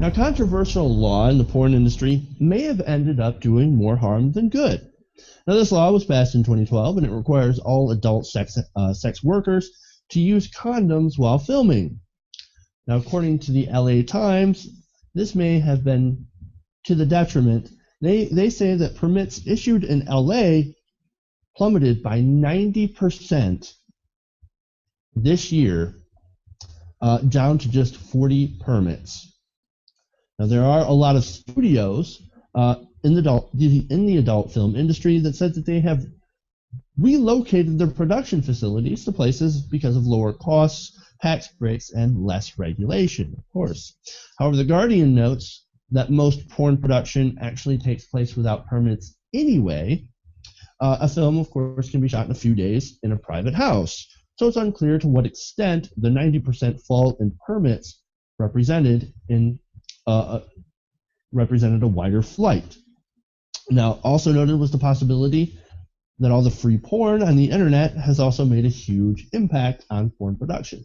Now, controversial law in the porn industry may have ended up doing more harm than good. Now, this law was passed in 2012, and it requires all adult sex workers to use condoms while filming. Now, according to the LA Times, this may have been to the detriment. They say that permits issued in LA plummeted by 90% this year, down to just 40 permits. Now, there are a lot of studios in the adult film industry that said that they have relocated their production facilities to places because of lower costs, tax breaks, and less regulation, of course. However, The Guardian notes that most porn production actually takes place without permits anyway. A film, of course, can be shot in a few days in a private house, so it's unclear to what extent the 90% fall in permits represented a wider flight. Now, also noted was the possibility that all the free porn on the internet has also made a huge impact on porn production.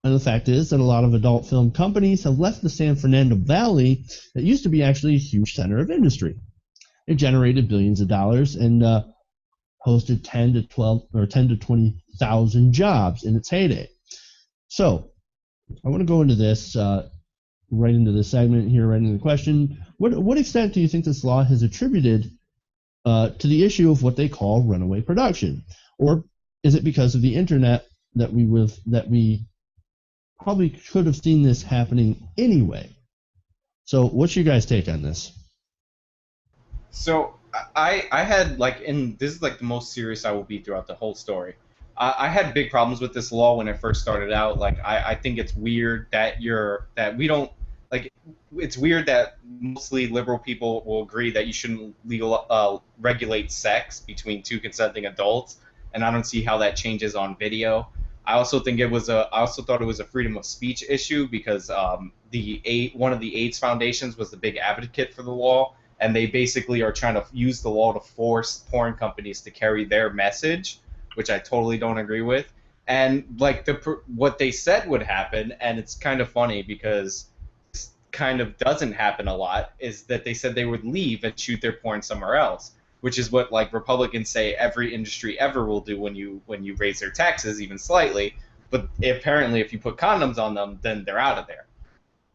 And the fact is that a lot of adult film companies have left the San Fernando Valley that used to be actually a huge center of industry. It generated billions of dollars and hosted 10 to 20,000 jobs in its heyday. So, I want to go into this right into this segment here, right into the question. What extent do you think this law has attributed to the issue of what they call runaway production, or is it because of the internet that we probably could have seen this happening anyway? So, what's your guys' take on this? So I had this is like the most serious I will be throughout the whole story. I had big problems with this law when it first started out. Like I think it's weird that we don't like. It's weird that mostly liberal people will agree that you shouldn't regulate sex between two consenting adults, and I don't see how that changes on video. I also think I also thought it was a freedom of speech issue because one of the AIDS foundations was the big advocate for the law, and they basically are trying to use the law to force porn companies to carry their message, which I totally don't agree with. And like what they said would happen, and it's kind of funny because this kind of doesn't happen a lot, is that they said they would leave and shoot their porn somewhere else, which is what like Republicans say every industry ever will do when you raise their taxes even slightly. But apparently if you put condoms on them, then they're out of there.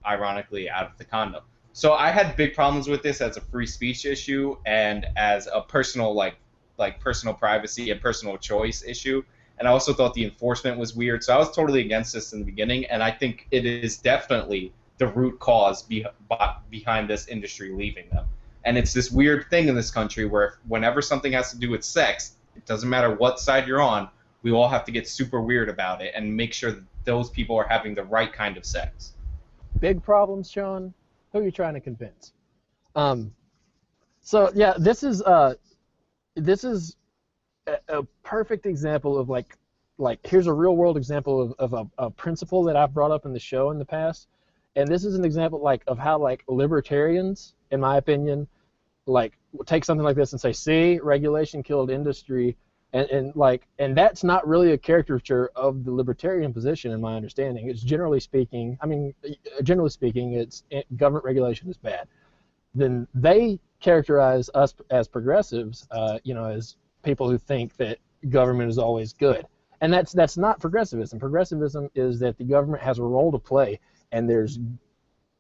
Ironically, out of the condom. So I had big problems with this as a free speech issue and as a personal like personal privacy and personal choice issue. And I also thought the enforcement was weird. So I was totally against this in the beginning, and I think it is definitely the root cause behind this industry leaving them. And it's this weird thing in this country where whenever something has to do with sex, it doesn't matter what side you're on, we all have to get super weird about it and make sure that those people are having the right kind of sex. Big problems, Sean? Who are you trying to convince? So yeah, this is a perfect example of like here's a real world example of a principle that I've brought up in the show in the past, and this is an example of how libertarians, in my opinion, take something like this and say, see, regulation killed industry, and that's not really a caricature of the libertarian position in my understanding. It's generally speaking, it's government regulation is bad. Then they characterize us as progressives, as people who think that government is always good, and that's not progressivism. Progressivism is that the government has a role to play,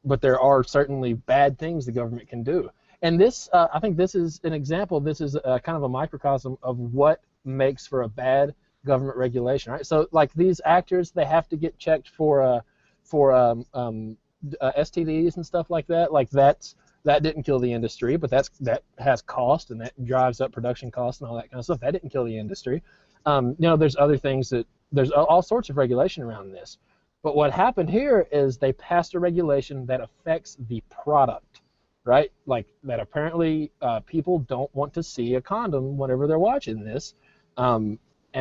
but there are certainly bad things the government can do. And this, I think, this is an example. This is kind of a microcosm of what makes for a bad government regulation, right? So, these actors, they have to get checked for STDs and stuff like that. That didn't kill the industry, but that has cost, and that drives up production costs and all that kind of stuff. That didn't kill the industry. There's other things there's all sorts of regulation around this. But what happened here is they passed a regulation that affects the product, right? That apparently people don't want to see a condom whenever they're watching this. And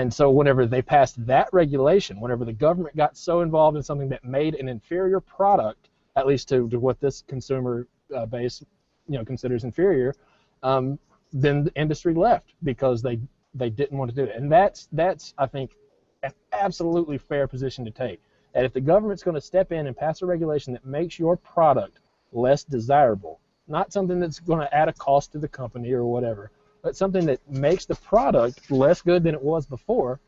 so whenever they passed that regulation, whenever the government got so involved in something that made an inferior product, at least to what this consumer base considers inferior, then the industry left because they didn't want to do it. And that's I think an absolutely fair position to take. And if the government's going to step in and pass a regulation that makes your product less desirable, not something that's going to add a cost to the company or whatever, but something that makes the product less good than it was before,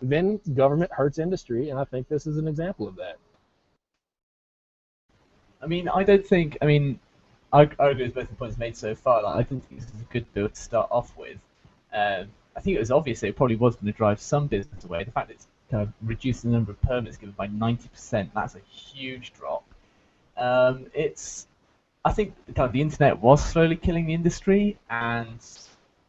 then government hurts industry, and I think this is an example of that. I mean, I don't think. I mean, I agree with both the points made so far. Like, I don't think this is a good bill to start off with. I think it was obvious that it probably was going to drive some business away. The fact that it's kind of reduced the number of permits given by 90%, that's a huge drop. I think kind of the internet was slowly killing the industry, and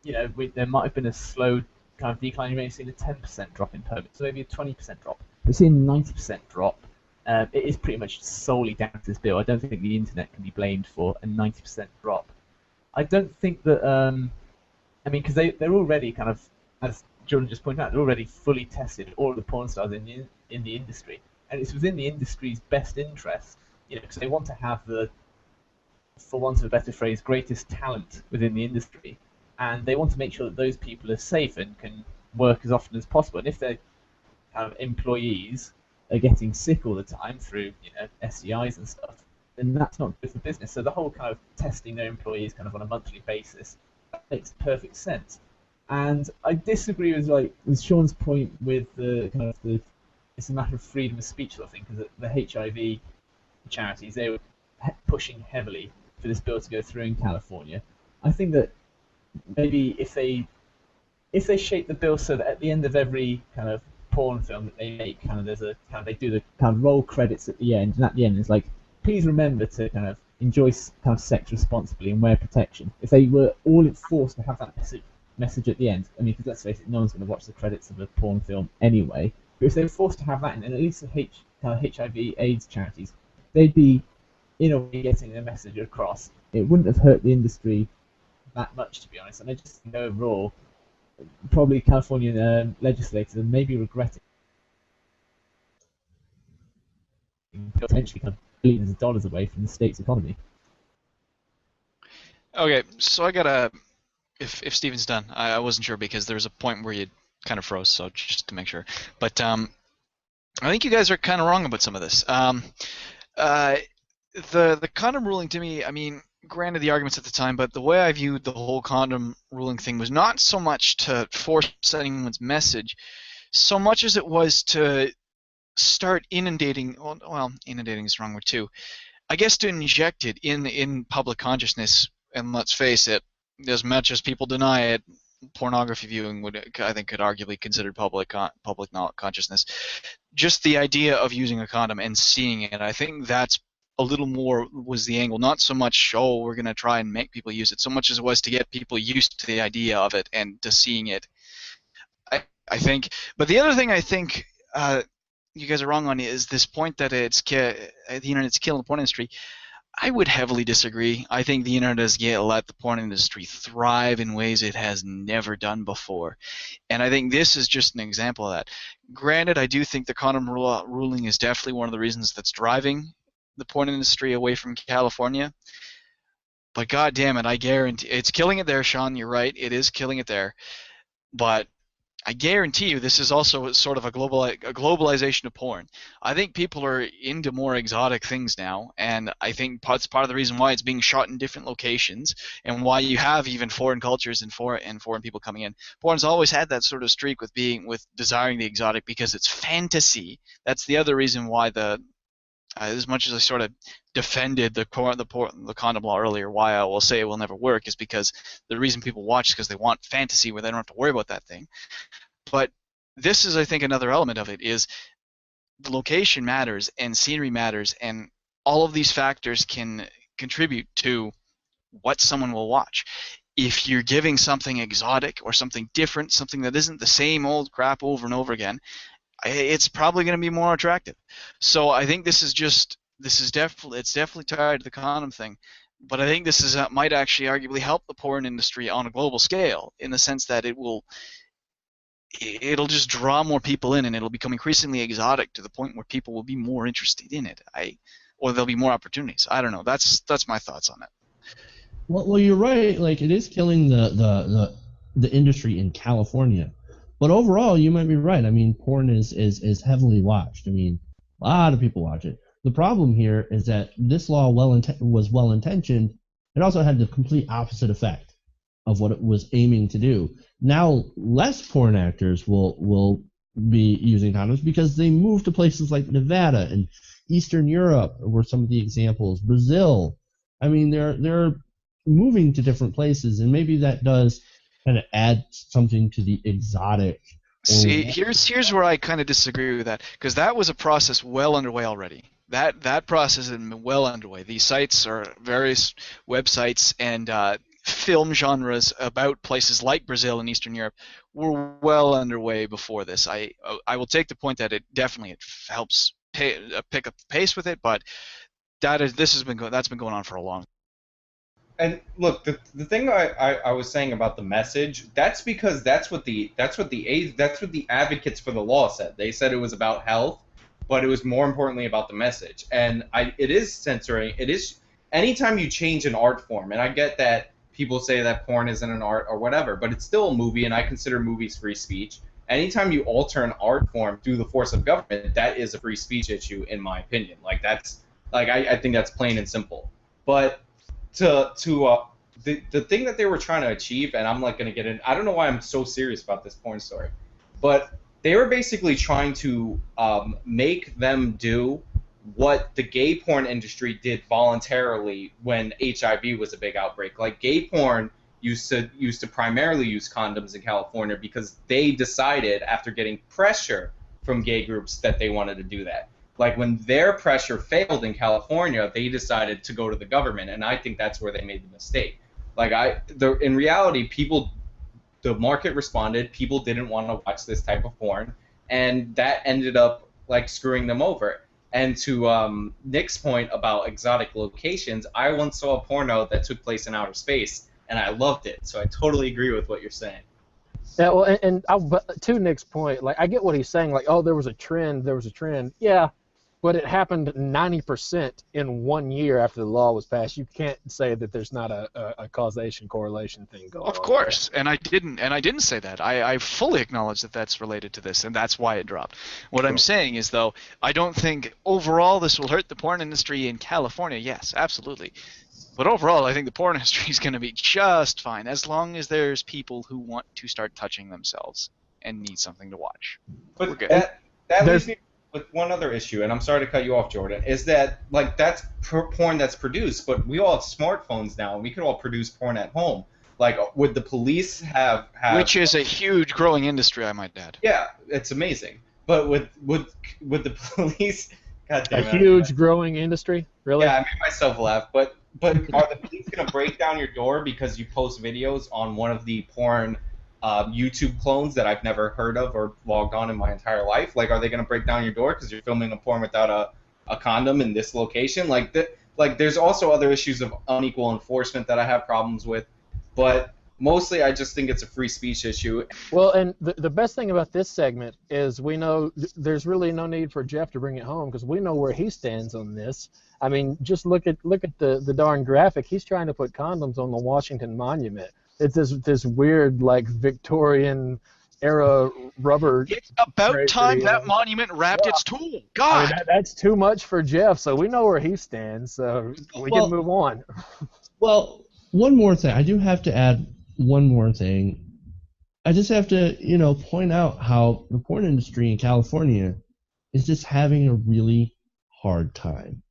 there might have been a slow kind of decline. You may have seen a 10% drop in permits, so maybe a 20% drop. We're seeing a 90% drop. It is pretty much solely down to this bill. I don't think the internet can be blamed for a 90% drop. I don't think that. Because they're already kind of, as Jordan just pointed out, they're already fully tested all of the porn stars in the industry, and it's within the industry's best interest, because they want to have the, for want of a better phrase, greatest talent within the industry, and they want to make sure that those people are safe and can work as often as possible. And if their kind of employees are getting sick all the time through STIs and stuff, then that's not good for business. So the whole kind of testing their employees kind of on a monthly basis makes perfect sense. And I disagree with Sean's point with the kind of it's a matter of freedom of speech sort of thing, because the HIV charities, they were pushing heavily for this bill to go through in California. I think that maybe if they shape the bill so that at the end of every kind of porn film that they make, kind of they do the kind of roll credits at the end, and at the end it's like, please remember to kind of enjoy kind of sex responsibly and wear protection. If they were all forced to have that message at the end, I mean, because let's face it, no one's going to watch the credits of a porn film anyway. But if they were forced to have that, and at least the kind of HIV/AIDS charities, they'd be in a way getting their message across. It wouldn't have hurt the industry that much, to be honest. And I just think overall, probably Californian legislators are maybe regretting potentially kind of billions of dollars away from the state's economy. Okay, so I gotta, if Steven's done, I wasn't sure because there was a point where you kind of froze, so just to make sure. But I think you guys are kind of wrong about some of this. The condom ruling, to me, I mean, granted the arguments at the time, but the way I viewed the whole condom ruling thing was not so much to force anyone's message, so much as it was to start inundating, well, inundating is the wrong word too, I guess to inject it in public consciousness. And let's face it, as much as people deny it, pornography viewing I think could arguably consider public consciousness. Just the idea of using a condom and seeing it, I think that's a little more was the angle. Not so much, oh, we're going to try and make people use it, so much as it was to get people used to the idea of it and to seeing it. I think. But the other thing I think you guys are wrong on is this point that the internet's killing the porn industry. I would heavily disagree. I think the internet has let the porn industry thrive in ways it has never done before. And I think this is just an example of that. Granted, I do think the condom ruling is definitely one of the reasons that's driving the porn industry away from California. But god damn it, I guarantee it's killing it there, Sean. You're right. It is killing it there. But I guarantee you this is also sort of a globalization of porn. I think people are into more exotic things now, and I think that's part of the reason why it's being shot in different locations and why you have even foreign cultures and foreign people coming in. Porn's always had that sort of streak with desiring the exotic because it's fantasy. That's the other reason why as much as I sort of defended the condom law earlier, why I will say it will never work is because the reason people watch is because they want fantasy where they don't have to worry about that thing. But this is, I think, another element of it is the location matters and scenery matters, and all of these factors can contribute to what someone will watch. If you're giving something exotic or something different, something that isn't the same old crap over and over again, it's probably going to be more attractive. So I think it's definitely tied to the condom thing, but I think this might actually arguably help the porn industry on a global scale in the sense that it'll just draw more people in and it'll become increasingly exotic to the point where people will be more interested in it. Or there'll be more opportunities. I don't know. That's my thoughts on it. Well, you're right. Like, it is killing the industry in California. But overall, you might be right. I mean, porn is heavily watched. I mean, A lot of people watch it. The problem here is that this law was well-intentioned. It also had the complete opposite effect of what it was aiming to do. Now, less porn actors will be using condoms because they move to places like Nevada and Eastern Europe were some of the examples. Brazil. I mean, they're moving to different places, and maybe that does kind of add something to the exotic. See, here's where I kind of disagree with that, because that was a process well underway already. That process has been well underway. These sites are various websites and film genres about places like Brazil and Eastern Europe were well underway before this. I will take the point that it helps pick up the pace with it, but that's been going on for a long time. And look, the thing I was saying about the message, that's because that's what the advocates for the law said. They said it was about health, but it was more importantly about the message. And it is censoring. It is anytime you change an art form, and I get that people say that porn isn't an art or whatever, but it's still a movie, and I consider movies free speech. Anytime you alter an art form through the force of government, that is a free speech issue, in my opinion. I think that's plain and simple. But the thing that they were trying to achieve, and I'm like going to get in. I don't know why I'm so serious about this porn story, but they were basically trying to make them do what the gay porn industry did voluntarily when HIV was a big outbreak. Like, gay porn used to primarily use condoms in California because they decided after getting pressure from gay groups that they wanted to do that. Like, when their pressure failed in California, they decided to go to the government, and I think that's where they made the mistake. In reality, the market responded. People didn't want to watch this type of porn, and that ended up screwing them over. And to Nick's point about exotic locations, I once saw a porno that took place in outer space, and I loved it. So I totally agree with what you're saying. Yeah, well, but to Nick's point, I get what he's saying. There was a trend. Yeah, but it happened 90% in 1 year after the law was passed. You can't say that there's not a causation correlation thing going on. Of course, and I didn't say that. I fully acknowledge that that's related to this, and that's why it dropped. What I'm saying is, though, I don't think overall this will hurt the porn industry in California. Yes, absolutely. But overall, I think the porn industry is going to be just fine as long as there's people who want to start touching themselves and need something to watch. But that leaves me with one other issue, and I'm sorry to cut you off, Jordan, is that that's porn that's produced, but we all have smartphones now, and we can all produce porn at home. Would the police have which is a huge growing industry, I might add. Yeah, it's amazing. But would the police? God damn it, a huge growing industry, really? Yeah, I made myself laugh. But are the police gonna break down your door because you post videos on one of the porn YouTube clones that I've never heard of or logged on in my entire life? Are they gonna break down your door because you're filming a porn without a condom in this location? There's also other issues of unequal enforcement that I have problems with, but mostly I just think it's a free speech issue. Well, and the best thing about this segment is we know there's really no need for Jeff to bring it home because we know where he stands on this. I mean, just look at the darn graphic. He's trying to put condoms on the Washington Monument. It's this weird Victorian era rubber. It's about time that monument wrapped its tool. God, that's too much for Jeff. So we know where he stands. So we can move on. Well, one more thing. I do have to add one more thing. I just have to, point out how the porn industry in California is just having a really hard time.